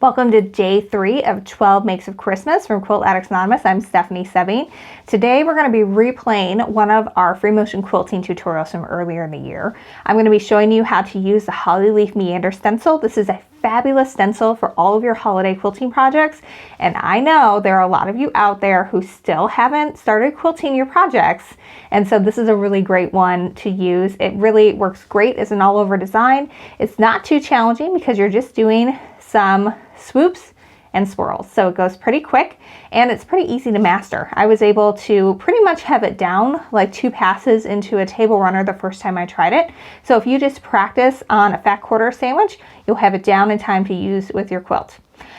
Welcome to day 3 of 12 Makes of Christmas from Quilt Addicts Anonymous. I'm Stephanie Soebbing. Today we're going to be replaying one of our free motion quilting tutorials from earlier in the year. I'm going to be showing you how to use the Holly Meander stencil. This is a fabulous stencil for all of your holiday quilting projects, and I know there are a lot of you out there who still haven't started quilting your projects, and so this is a really great one to use. It really works great as an all-over design. It's not too challenging because you're just doing some swoops and swirls, so it goes pretty quick and it's pretty easy to master. I was able to pretty much have it down like 2 passes into a table runner the first time I tried it. So if you just practice on a fat quarter sandwich, you'll have it down in time to use with your quilt.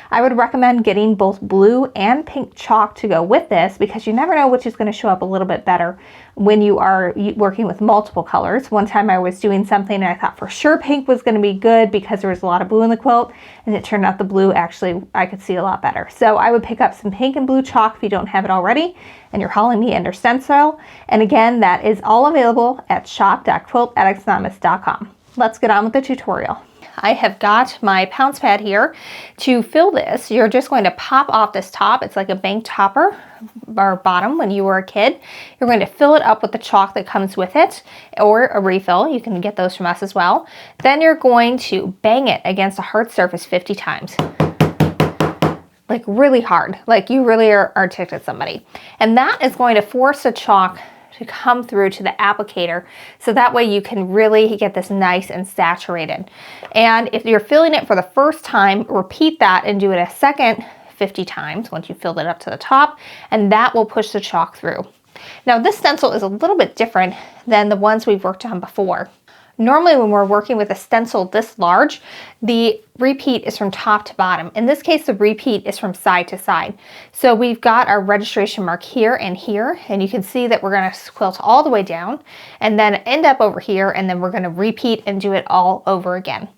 I would recommend getting both blue and pink chalk to go with this because you never know which is going to show up a little bit better when you are working with multiple colors. One time I was doing something and I thought for sure pink was going to be good because there was a lot of blue in the quilt, and it turned out the blue actually I could see a lot better. So I would pick up some pink and blue chalk if you don't have it already, and your Holly Meander stencil. And again, that is all available at shop.quiltaddictsanonymous.com. Let's get on with the tutorial. I have got my pounce pad here. To fill this, you're just going to pop off this top. It's like a bank topper or bottom when you were a kid. You're going to fill it up with the chalk that comes with it, or a refill. You can get those from us as well. Then you're going to bang it against a hard surface 50 times. Like really hard, like you really are ticked at somebody. And that is going to force the chalk to come through to the applicator, so that way you can really get this nice and saturated. And if you're filling it for the first time, repeat that and do it a second 50 times once you filled it up to the top, and that will push the chalk through. Now this stencil is a little bit different than the ones we've worked on before. Normally when we're working with a stencil this large, the repeat is from top to bottom. In this case, the repeat is from side to side. So we've got our registration mark here, and you can see that we're gonna quilt all the way down and then end up over here, and then we're gonna repeat and do it all over again.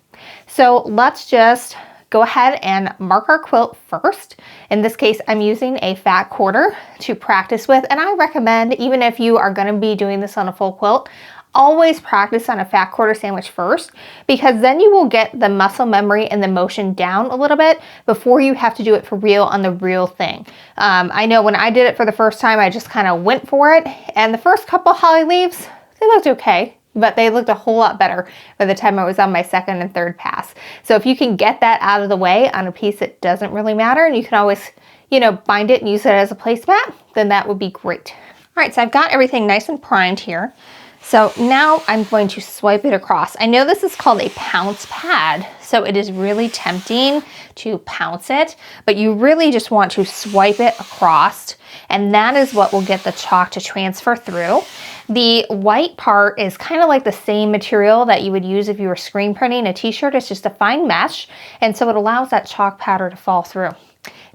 So let's just go ahead and mark our quilt first. In this case, I'm using a fat quarter to practice with, and I recommend, even if you are gonna be doing this on a full quilt, always practice on a fat quarter sandwich first, because then you will get the muscle memory and the motion down a little bit before you have to do it for real on the real thing. I know when I did it for the first time, I just kind of went for it, and the first couple holly leaves, they looked okay, but they looked a whole lot better by the time I was on my second and third pass. So if you can get that out of the way on a piece that doesn't really matter, and you can always, you know, bind it and use it as a placemat, then that would be great. All right, so I've got everything nice and primed here. So now I'm going to swipe it across. I know this is called a pounce pad, so it is really tempting to pounce it, but you really just want to swipe it across, and that is what will get the chalk to transfer through. The white part is kind of like the same material that you would use if you were screen printing a t-shirt. It's just a fine mesh, and so it allows that chalk powder to fall through.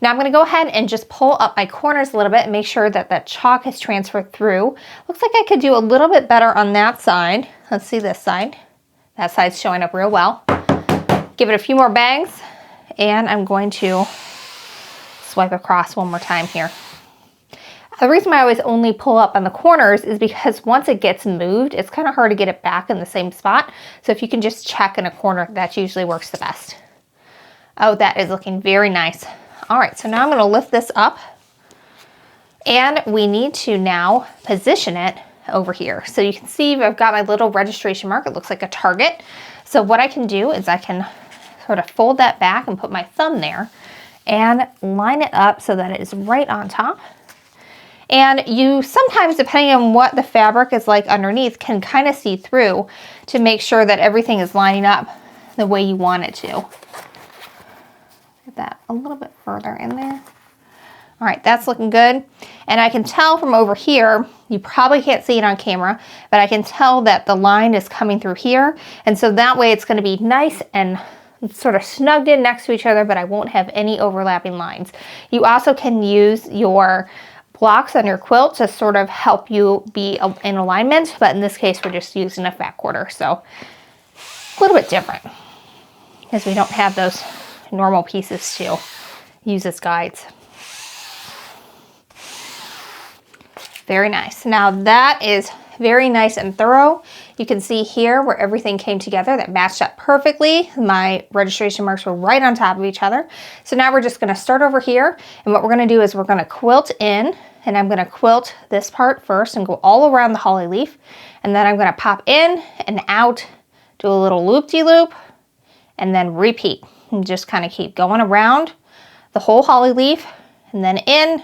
Now I'm going to go ahead and just pull up my corners a little bit and make sure that that chalk has transferred through. Looks like I could do a little bit better on that side. Let's see this side. That side's showing up real well. Give it a few more bangs, and I'm going to swipe across one more time here. The reason why I always only pull up on the corners is because once it gets moved, it's kind of hard to get it back in the same spot. So if you can just check in a corner, that usually works the best. Oh, that is looking very nice. All right, so now I'm going to lift this up, and we need to now position it over here. So you can see I've got my little registration mark. It looks like a target. So what I can do is I can sort of fold that back and put my thumb there and line it up so that it is right on top. And you sometimes, depending on what the fabric is like underneath, can kind of see through to make sure that everything is lining up the way you want it to. That a little bit further in there. All right, that's looking good. And I can tell from over here, you probably can't see it on camera, but I can tell that the line is coming through here. And so that way it's going to be nice and sort of snugged in next to each other, but I won't have any overlapping lines. You also can use your blocks on your quilt to sort of help you be in alignment, but in this case we're just using a fat quarter, so a little bit different because we don't have those normal pieces to use as guides. Very nice. Now that is very nice and thorough. You can see here where everything came together that matched up perfectly. My registration marks were right on top of each other. So now we're just going to start over here, and what we're going to do is we're going to quilt in, and I'm going to quilt this part first and go all around the holly leaf, and then I'm going to pop in and out, do a little loop-de-loop, and then repeat, and just kind of keep going around the whole holly leaf, and then in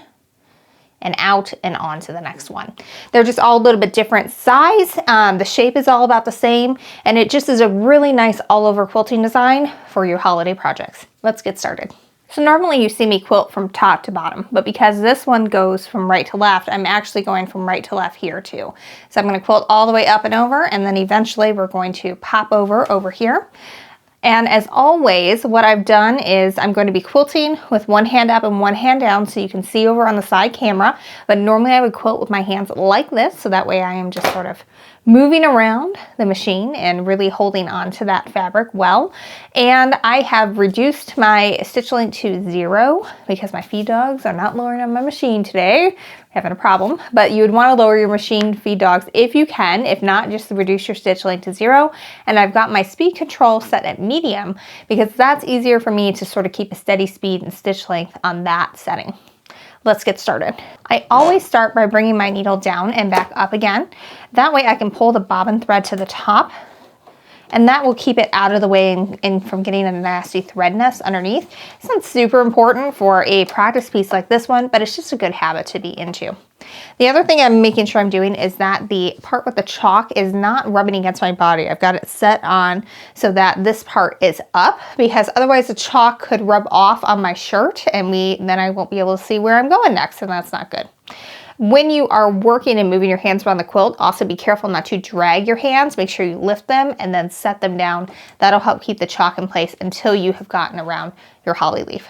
and out and on to the next one. They're just all a little bit different size. The shape is all about the same, and it just is a really nice all over quilting design for your holiday projects. Let's get started. So normally you see me quilt from top to bottom, but because this one goes from right to left, I'm actually going from right to left here too. So I'm going to quilt all the way up and over, and then eventually we're going to pop over here. And as always, what I've done is I'm going to be quilting with one hand up and one hand down so you can see over on the side camera. But normally I would quilt with my hands like this, so that way I am just sort of moving around the machine and really holding on to that fabric well. And I have reduced my stitch length to 0 because my feed dogs are not lowering on my machine today. Having a problem, but you would want to lower your machine feed dogs if you can. If not, just reduce your stitch length to 0. And I've got my speed control set at medium because that's easier for me to sort of keep a steady speed and stitch length on that setting. Let's get started. I always start by bringing my needle down and back up again. That way I can pull the bobbin thread to the top, and that will keep it out of the way and from getting a nasty thread nest underneath. It's not super important for a practice piece like this one, but it's just a good habit to be into. The other thing I'm making sure I'm doing is that the part with the chalk is not rubbing against my body. I've got it set on so that this part is up, because otherwise the chalk could rub off on my shirt and then I won't be able to see where I'm going next, and that's not good. When you are working and moving your hands around the quilt, also be careful not to drag your hands. Make sure you lift them and then set them down. That'll help keep the chalk in place until you have gotten around your holly leaf.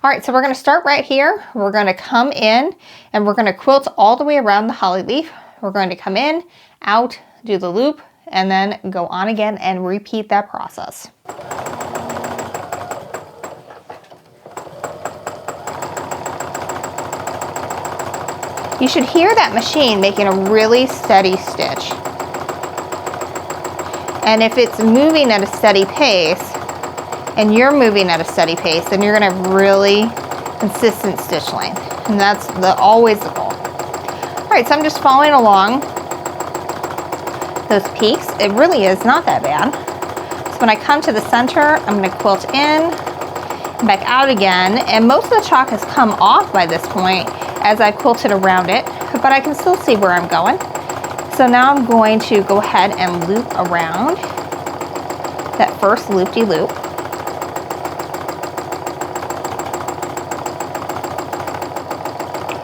All right, so we're going to start right here. We're going to come in and we're going to quilt all the way around the holly leaf. We're going to come in, out, do the loop, and then go on again and repeat that process. You should hear that machine making a really steady stitch. And if it's moving at a steady pace, and you're moving at a steady pace, then you're going to have really consistent stitch length. And that's always the goal. All right, so I'm just following along those peaks. It really is not that bad. So when I come to the center, I'm going to quilt in, back out again, and most of the chalk has come off by this point as I quilted around it, but I can still see where I'm going. So now I'm going to go ahead and loop around that first loop-de-loop.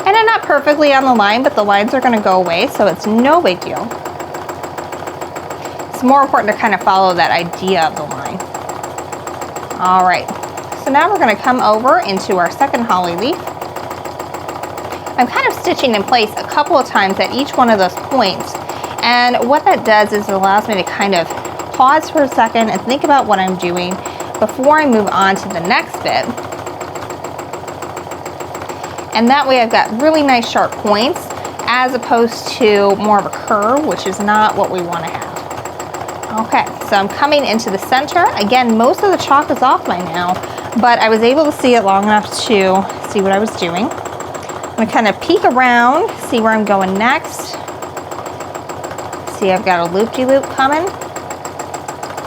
And I'm not perfectly on the line, but the lines are going to go away, so it's no big deal. It's more important to kind of follow that idea of the line. All right, so now we're going to come over into our second holly leaf. I'm kind of stitching in place a couple of times at each one of those points, and what that does is it allows me to kind of pause for a second and think about what I'm doing before I move on to the next bit. And that way I've got really nice sharp points as opposed to more of a curve, which is not what we want to have. Okay, so I'm coming into the center. Again, most of the chalk is off by now, but I was able to see it long enough to see what I was doing. I'm going to kind of peek around, see where I'm going next. See, I've got a loop-de-loop coming.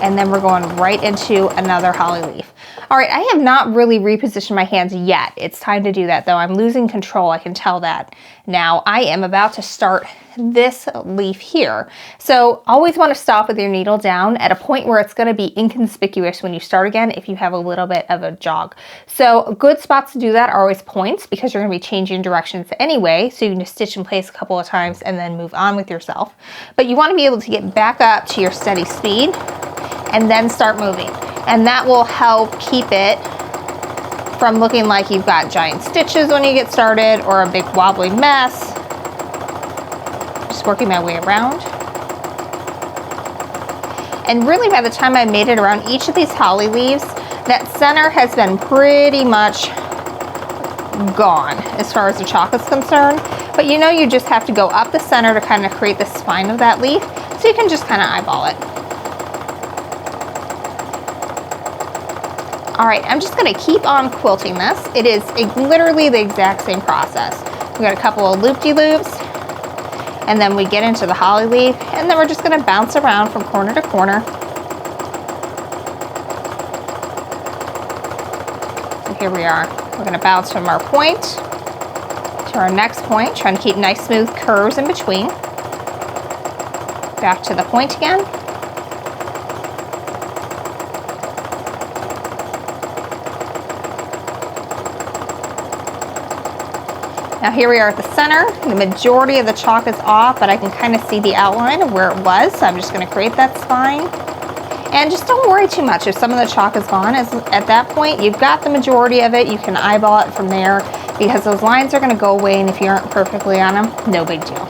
And then we're going right into another holly leaf. All right, I have not really repositioned my hands yet. It's time to do that though. I'm losing control, I can tell that. Now I am about to start this leaf here. So always want to stop with your needle down at a point where it's going to be inconspicuous when you start again if you have a little bit of a jog. So good spots to do that are always points because you're going to be changing directions anyway. So you can just stitch in place a couple of times and then move on with yourself. But you want to be able to get back up to your steady speed and then start moving. And that will help keep it from looking like you've got giant stitches when you get started or a big wobbly mess. Just working my way around. And really by the time I made it around each of these holly leaves, that center has been pretty much gone as far as the chocolate's concerned. But you know, you just have to go up the center to kind of create the spine of that leaf. So you can just kind of eyeball it. All right, I'm just gonna keep on quilting this. It is literally the exact same process. We got a couple of loop-de-loops, and then we get into the holly leaf, and then we're just gonna bounce around from corner to corner. So here we are. We're gonna bounce from our point to our next point, trying to keep nice smooth curves in between. Back to the point again. Now here we are at the center. The majority of the chalk is off, but I can kind of see the outline of where it was. So I'm just going to create that spine. And just don't worry too much if some of the chalk is gone. At that point, you've got the majority of it. You can eyeball it from there because those lines are going to go away, and if you aren't perfectly on them, no big deal.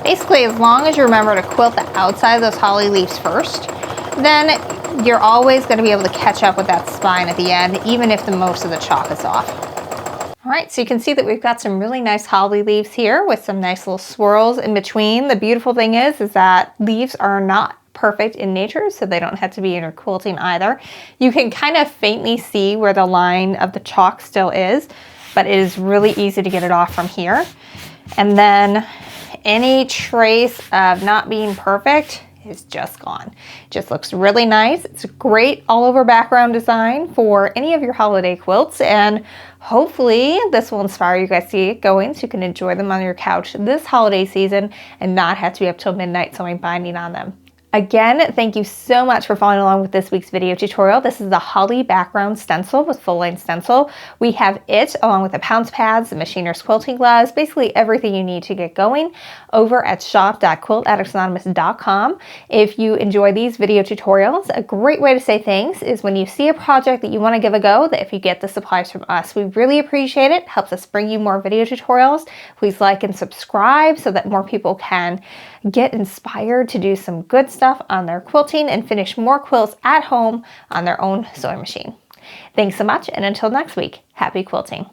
Basically, as long as you remember to quilt the outside of those holly leaves first, then you're always going to be able to catch up with that spine at the end, even if most of the chalk is off. All right, so you can see that we've got some really nice holly leaves here with some nice little swirls in between. The beautiful thing is that leaves are not perfect in nature, so they don't have to be in your quilting either. You can kind of faintly see where the line of the chalk still is, but it is really easy to get it off from here. And then any trace of not being perfect is just gone. It just looks really nice. It's a great all over background design for any of your holiday quilts, and hopefully this will inspire you guys to get going so you can enjoy them on your couch this holiday season and not have to be up till midnight sewing binding on them. Again, thank you so much for following along with this week's video tutorial. This is the Holly Background Stencil with full line stencil. We have it along with the pounce pads, the machiner's quilting gloves, basically everything you need to get going over at shop.quiltaddictsanonymous.com. If you enjoy these video tutorials, a great way to say thanks is when you see a project that you want to give a go, that if you get the supplies from us, we really appreciate it. It helps us bring you more video tutorials. Please like and subscribe so that more people can get inspired to do some good stuff on their quilting and finish more quilts at home on their own sewing machine. Thanks so much, and until next week, happy quilting.